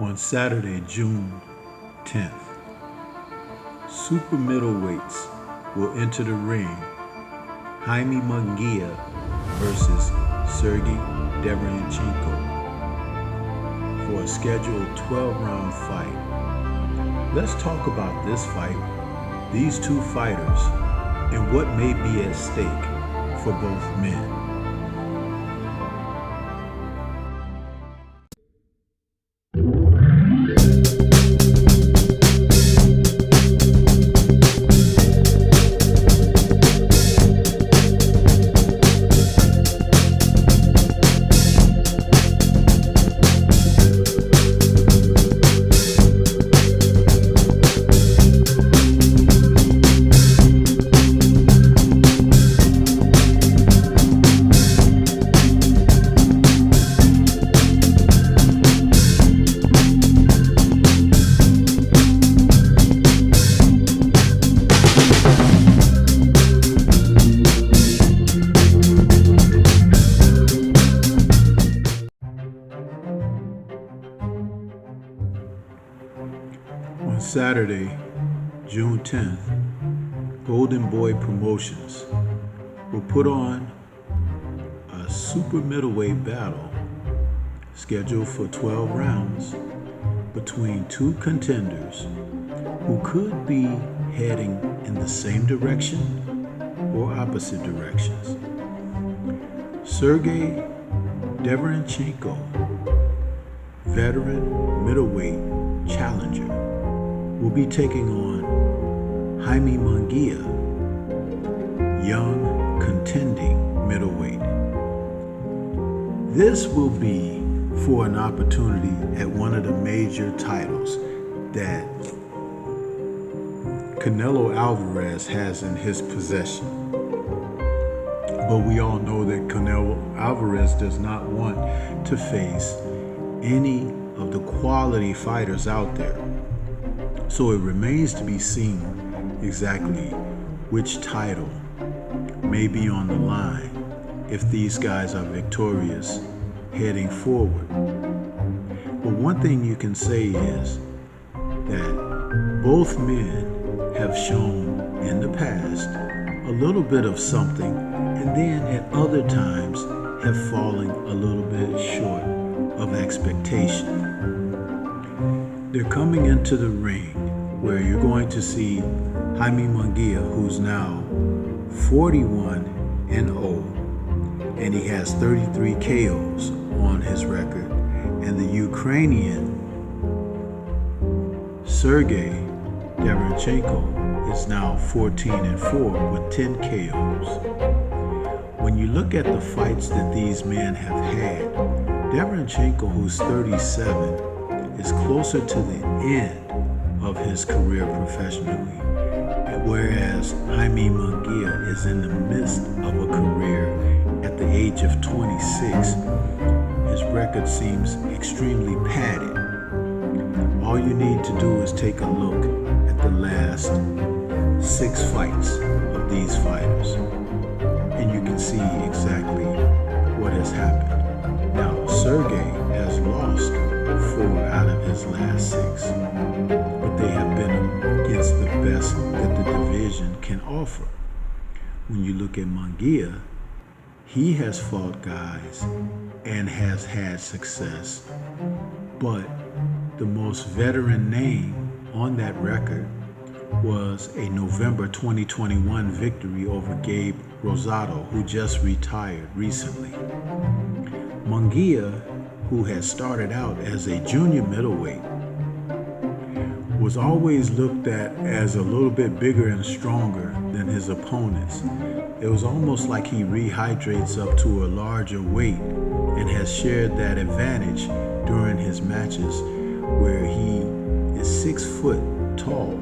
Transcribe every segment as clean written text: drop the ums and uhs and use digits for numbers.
On Saturday, June 10th, super middleweights will enter the ring. Jaime Munguia versus Sergey Derevyanchenko for a scheduled 12-round fight. Let's talk about this fight, these two fighters, and what may be at stake for both men. On Saturday, June 10th, Golden Boy Promotions will put on a super middleweight battle scheduled for 12 rounds between two contenders who could be heading in the same direction or opposite directions. Sergey Derevyanchenko, veteran middleweight challenger, will be taking on Jaime Munguia, young contending middleweight. This will be for an opportunity at one of the major titles that Canelo Alvarez has in his possession. But we all know that Canelo Alvarez does not want to face any of the quality fighters out there. So it remains to be seen exactly which title may be on the line if these guys are victorious heading forward. But one thing you can say is that both men have shown in the past a little bit of something, and then at other times have fallen a little bit short of expectation. They're coming into the ring where you're going to see Jaime Munguia, who's now 41-0, and he has 33 KOs on his record, and the Ukrainian Sergey Derevyanchenko is now 14-4 with 10 KOs. When you look at the fights that these men have had, Derevyanchenko, who's 37, is closer to the end of his career professionally, whereas Jaime Munguia is in the midst of a career at the age of 26. His record seems extremely padded. All you need to do is take a look at the last 6 fights of these fighters, and you can see exactly what has happened. Now, Sergey has lost 4 out of his last 6, but they have been against the best that the division can offer. When you look at Munguia, he has fought guys and has had success, but the most veteran name on that record was a November 2021 victory over Gabe Rosado, who just retired recently. Munguia, who had started out as a junior middleweight, was always looked at as a little bit bigger and stronger than his opponents. It was almost like he rehydrates up to a larger weight and has shared that advantage during his matches, where he is 6 foot tall.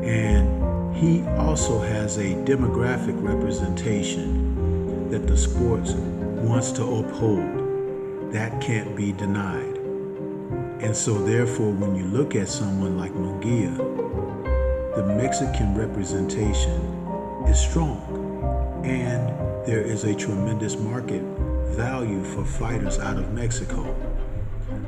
And he also has a demographic representation that the sport wants to uphold. That can't be denied. And so therefore, when you look at someone like Munguia, the Mexican representation is strong, and there is a tremendous market value for fighters out of Mexico.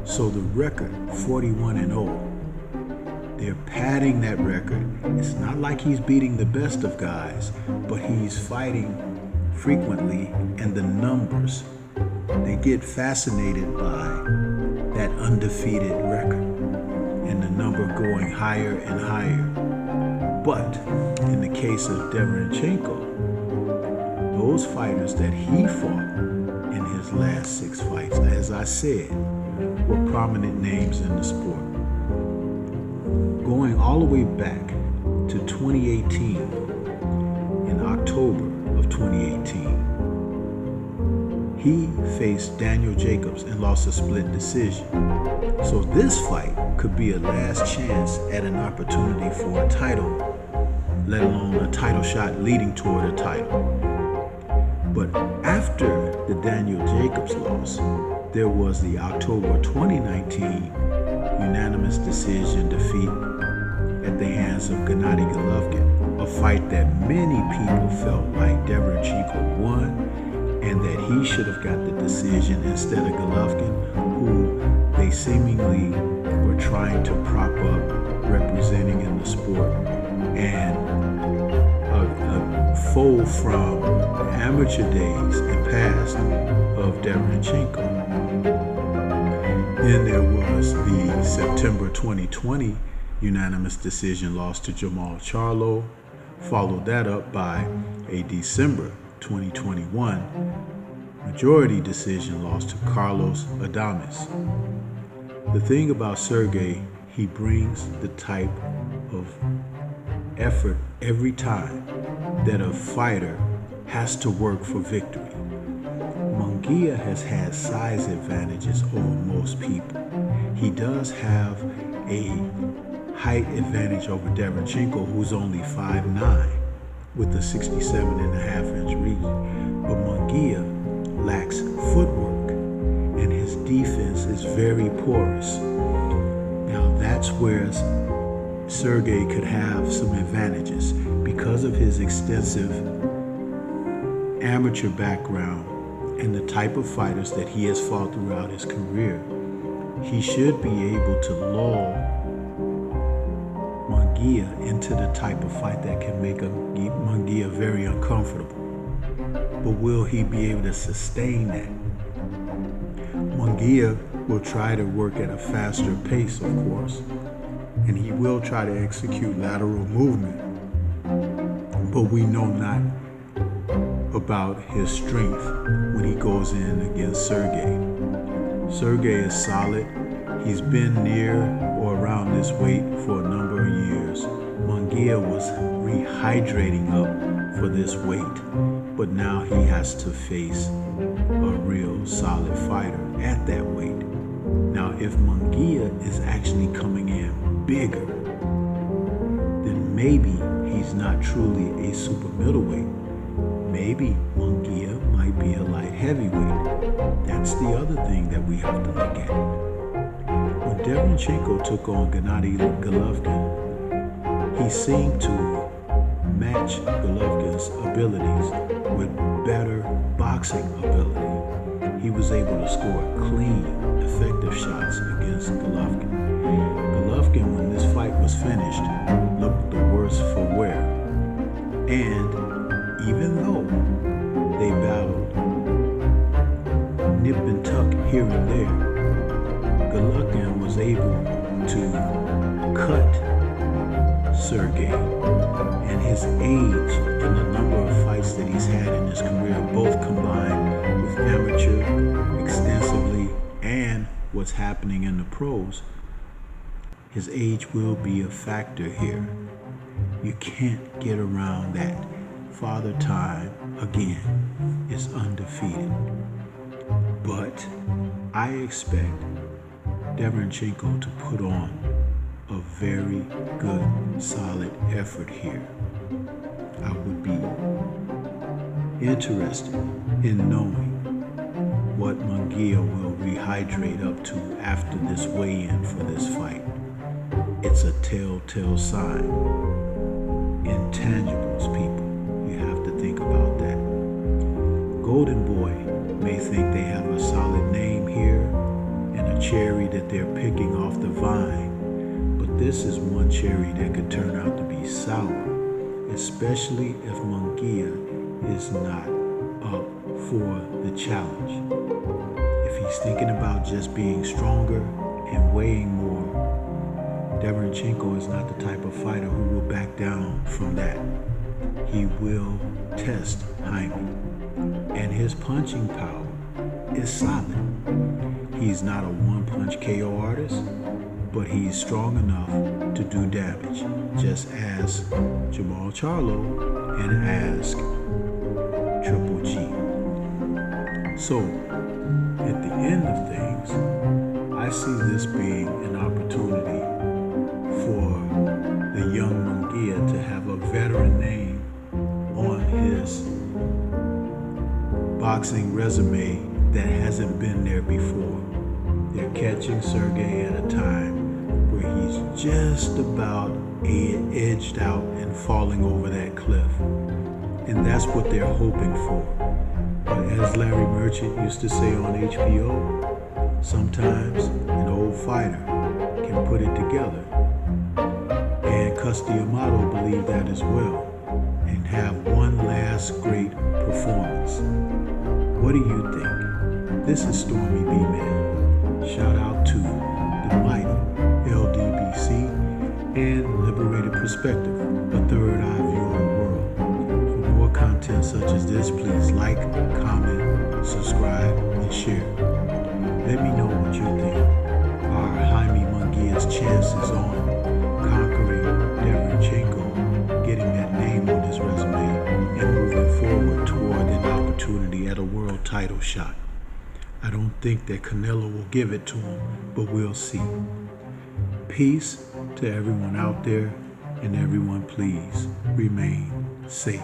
So the record, 41-0, they're padding that record. It's not like he's beating the best of guys, but he's fighting frequently, and the numbers, they get fascinated by that undefeated record and the number going higher and higher. But in the case of Derevyanchenko, those fighters that he fought in his last 6 fights, as I said, were prominent names in the sport. Going all the way back to 2018, in October of 2018, he faced Daniel Jacobs and lost a split decision. So this fight could be a last chance at an opportunity for a title, let alone a title shot leading toward a title. But after the Daniel Jacobs loss, there was the October 2019 unanimous decision defeat at the hands of Gennady Golovkin, a fight that many people felt like Derevyanchenko won and that he should have got the decision instead of Golovkin, who they seemingly were trying to prop up, representing in the sport, and a foe from amateur days and past of Derevyanchenko. Then there was the September 2020 unanimous decision loss to Jamal Charlo, followed that up by a December 2021 majority decision loss to Carlos Adames. The thing about Sergey, he brings the type of effort every time that a fighter has to work for victory. Munguia has had size advantages over most people. He does have a height advantage over Derevyanchenko, who's only 5'9", with a 67.5-inch reach. But Munguia lacks footwork, and his defense is very porous. Now that's where Sergey could have some advantages because of his extensive amateur background and the type of fighters that he has fought throughout his career. He should be able to lull Munguia into the type of fight that can make Munguia very uncomfortable. But will he be able to sustain that? Munguia will try to work at a faster pace, of course, and he will try to execute lateral movement, but we know not about his strength when he goes in against Sergey. Sergey is solid. He's been near or around this weight for a number of years. Munguia was rehydrating up for this weight, but now he has to face a real solid fighter at that weight. Now, if Munguia is actually coming in bigger, then maybe he's not truly a super middleweight. Maybe Munguia might be a light heavyweight. That's the other thing that we have to look at. When Derevyanchenko took on Gennady Golovkin, he seemed to match Golovkin's abilities with better boxing ability. He was able to score clean, effective shots against Golovkin. Golovkin, when this fight was finished, looked the worse for wear. And even though they battled nip and tuck here and there, Golovkin was able to cut Sergey, and his age and the number of fights that he's had in his career, both combined with amateur extensively and what's happening in the pros, his age will be a factor here. You can't get around that. Father Time, again, is undefeated. But I expect Derevyanchenko to put on a very good, solid effort here. I would be interested in knowing what Munguia will rehydrate up to after this weigh-in for this fight. It's a telltale sign. Intangibles, people. You have to think about that. Golden Boy may think they have a solid name here and a cherry that they're picking off the vine, but this is one cherry that could turn out to be sour, especially if Munguia is not up for the challenge. If he's thinking about just being stronger and weighing more, Derevyanchenko is not the type of fighter who will back down from that. He will test Jaime, and his punching power is solid. He's not a one-punch KO artist, but he's strong enough to do damage, just as Jamal Charlo and Ask Triple G. So, at the end of things, I see this being an opportunity for the young Munguia to have a veteran name on his boxing resume that hasn't been there before. They're catching Sergey at a time where he's just about edged out and falling over that cliff. And that's what they're hoping for. But as Larry Merchant used to say on HBO, sometimes an old fighter can put it together. And Custy Amato believed that as well, and have one last great performance. What do you think? This is Stormy B-Man. Shout out to the mighty LDBC and Liberated Perspective, a third eye view of the world. For more content such as this, please like, comment, subscribe, and share. Let me know what you think. Are Jaime Munguia's chances on conquering Derevyanchenko, getting that name on his resume, and moving forward toward an opportunity at a world title shot? I don't think that Canelo will give it to him, but we'll see. Peace to everyone out there, and everyone please remain safe.